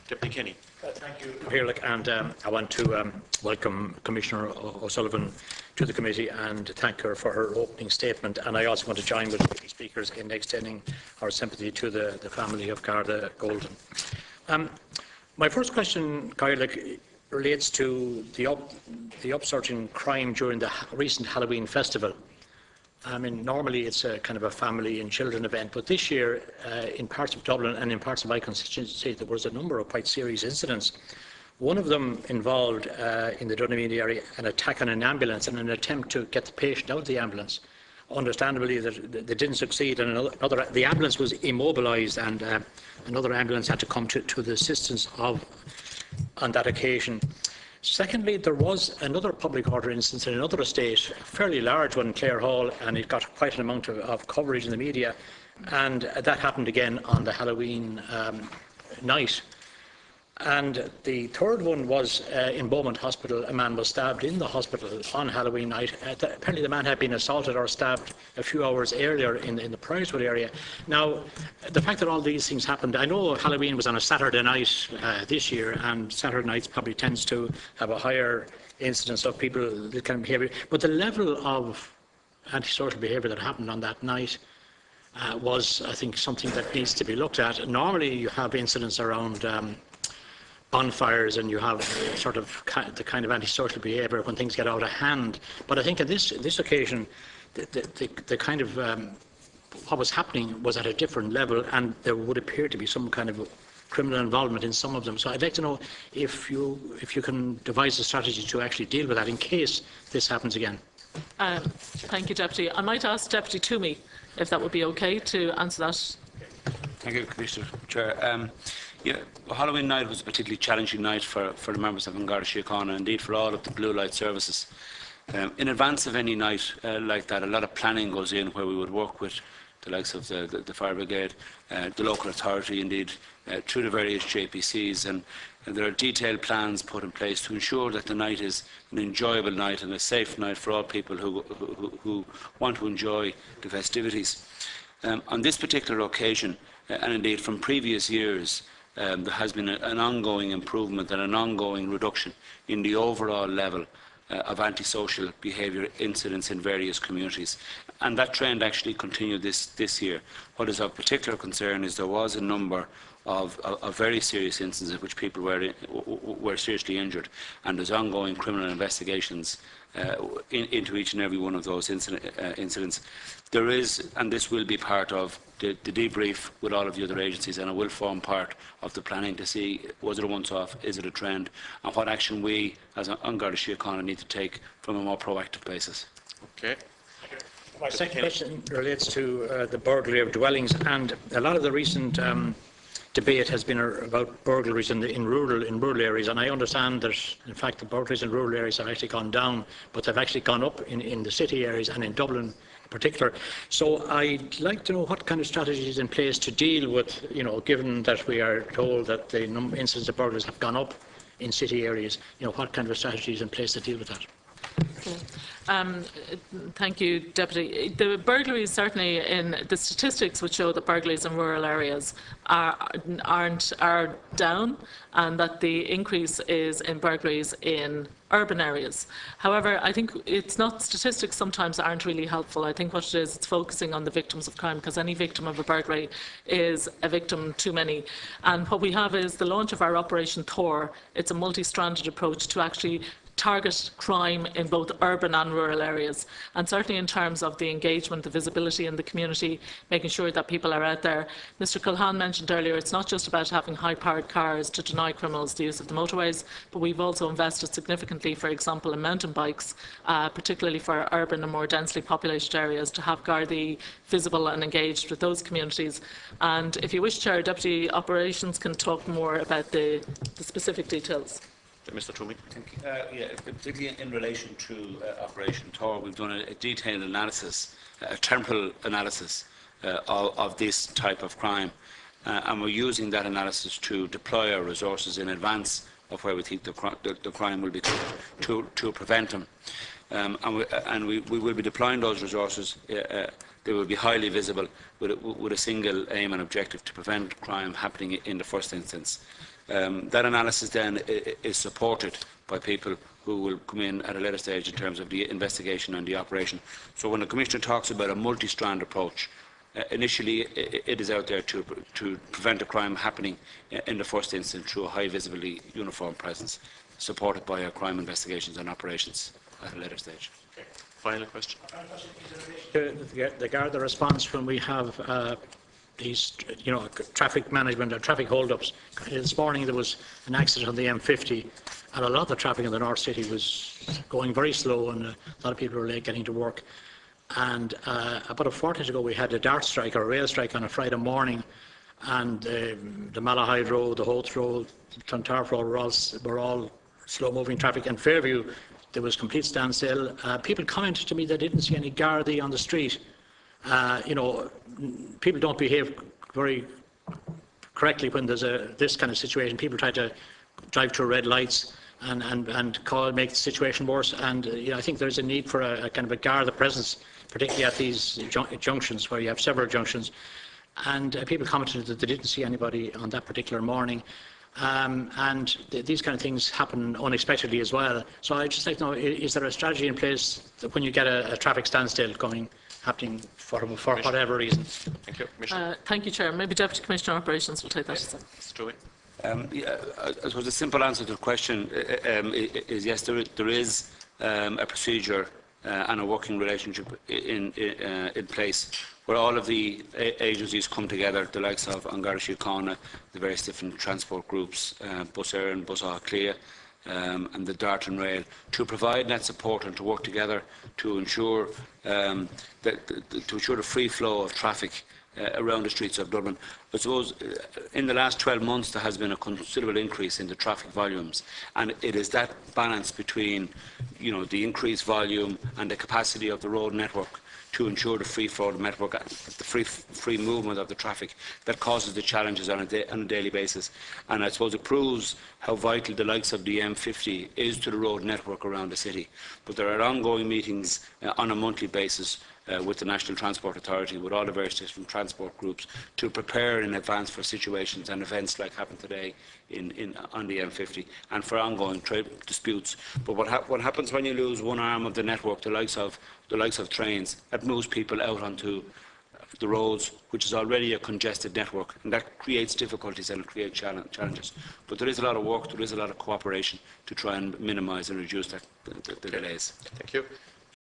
Deputy Kenny. Thank you, Oireachtas, and I want to welcome Commissioner O'Sullivan to the committee and thank her for her opening statement. And I also want to join with the speakers in extending our sympathy to the family of Garda Golden. My first question, Oireachtas, relates to the upsurge in crime during the recent Halloween festival. I mean, normally it's a kind of a family and children event, but this year, in parts of Dublin and in parts of my constituency, there was a number of quite serious incidents. One of them involved, in the Donaghmede area, an attack on an ambulance and an attempt to get the patient out of the ambulance. Understandably, they didn't succeed, and the ambulance was immobilised, and another ambulance had to come to the assistance on that occasion. Secondly, there was another public order instance in another estate, a fairly large one in Clare Hall, and it got quite an amount of coverage in the media, and that happened again on the Halloween night. And the third one was in Beaumont Hospital. A man was stabbed in the hospital on Halloween night. Apparently the man had been assaulted or stabbed a few hours earlier in the Priorswood area. Now, the fact that all these things happened, I know Halloween was on a Saturday night this year, and Saturday nights probably tends to have a higher incidence of people, this kind of behaviour, but the level of antisocial behaviour that happened on that night was, I think, something that needs to be looked at. Normally you have incidents around bonfires, and you have sort of the kind of antisocial behaviour when things get out of hand. But I think on this occasion, the kind of what was happening was at a different level, and there would appear to be some kind of criminal involvement in some of them. So I'd like to know if you can devise a strategy to actually deal with that in case this happens again. Thank you, Deputy. I might ask Deputy Toomey if that would be okay to answer that. Thank you, Commissioner. Chair. Yeah, Halloween night was a particularly challenging night for the members of Garda Síochána, and indeed for all of the blue light services. In advance of any night like that, a lot of planning goes in, where we would work with the likes of the fire brigade, the local authority, indeed through the various JPCs, and there are detailed plans put in place to ensure that the night is an enjoyable night and a safe night for all people who want to enjoy the festivities. On this particular occasion, and indeed from previous years, there has been an ongoing improvement and an ongoing reduction in the overall level of antisocial behaviour incidents in various communities, and that trend actually continued this year. What is of particular concern is there was a number of very serious instances in which people were seriously injured, and there's ongoing criminal investigations into each and every one of those incidents. There is, and this will be part of the debrief with all of the other agencies, and it will form part of the planning to see, was it a once-off, is it a trend, and what action we as Garda Síochána need to take from a more proactive basis. Okay. My second question relates to the burglary of dwellings, and a lot of the recent debate has been about burglaries in rural areas, and I understand that in fact the burglaries in rural areas have actually gone down, but they've actually gone up in the city areas and in Dublin in particular. So I'd like to know what kind of strategy is in place to deal with, given that we are told that the incidents of burglaries have gone up in city areas, what kind of a strategy is in place to deal with that? Thank you, Deputy. The burglaries, certainly in the statistics, would show that burglaries in rural areas are down, and that the increase is in burglaries in urban areas. However, I think statistics sometimes aren't really helpful. I think what it is, it's focusing on the victims of crime, because any victim of a burglary is a victim too many. And what we have is the launch of our Operation Thor. It's a multi-stranded approach to actually target crime in both urban and rural areas, and certainly in terms of the engagement, the visibility in the community, making sure that people are out there. Mr Culhane mentioned earlier, it's not just about having high-powered cars to deny criminals the use of the motorways, but we've also invested significantly, for example, in mountain bikes, particularly for urban and more densely populated areas, to have Gardaí visible and engaged with those communities. And if you wish, Chair, Deputy Operations can talk more about the specific details. Mr. Toomey. Yeah, particularly in relation to Operation Thor, we've done a detailed analysis, a temporal analysis of this type of crime, and we're using that analysis to deploy our resources in advance of where we think the crime will be to prevent them. And we will be deploying those resources. They will be highly visible with a single aim and objective to prevent crime happening in the first instance. That analysis then is supported by people who will come in at a later stage in terms of the investigation and the operation. So when the Commissioner talks about a multi-strand approach, initially it is out there to prevent a crime happening in the first instance through a high visibly uniform presence, supported by our crime investigations and operations at a later stage. Final question. The Garda response when we have these, traffic management or traffic hold-ups. This morning there was an accident on the M50, and a lot of the traffic in the North City was going very slow, and a lot of people were late getting to work. And about a fortnight ago, we had a DART strike or a rail strike on a Friday morning, and the Malahide Road, the Hoth Road, Clontarf Road were all slow-moving traffic. In Fairview, there was complete standstill. People commented to me they didn't see any Gardaí on the street. People don't behave very correctly when there's this kind of situation. People try to drive through red lights and make the situation worse. And I think there's a need for a kind of a Garda presence, particularly at these junctions where you have several junctions. And people commented that they didn't see anybody on that particular morning. These kind of things happen unexpectedly as well. So I'd just like to know, is there a strategy in place that when you get a traffic standstill happening for whatever reason? Thank you. Commissioner. Thank you, Chair. Maybe Deputy Commissioner Operations will take that as well. Mr. Dewey. I suppose the simple answer to the question is yes, there is a procedure and a working relationship in place where all of the agencies come together, the likes of Garda Síochána, the various different transport groups, Bus Éireann, Bus Áthclia, and the DART and Rail, to provide that support and to work together to ensure the free flow of traffic around the streets of Dublin. I suppose in the last 12 months there has been a considerable increase in the traffic volumes, and it is that balance between the increased volume and the capacity of the road network to ensure the free flow of the network, the free movement of the traffic, that causes the challenges on a daily basis. And I suppose it proves how vital the likes of the M50 is to the road network around the city. But there are ongoing meetings on a monthly basis with the National Transport Authority, with all the various different transport groups, to prepare in advance for situations and events like happened today on the M50, and for ongoing trade disputes. But what happens when you lose one arm of the network, the likes of trains, that moves people out onto the roads, which is already a congested network, and that creates difficulties and it creates challenges. But there is a lot of work, there is a lot of cooperation to try and minimise and reduce the delays. Thank you.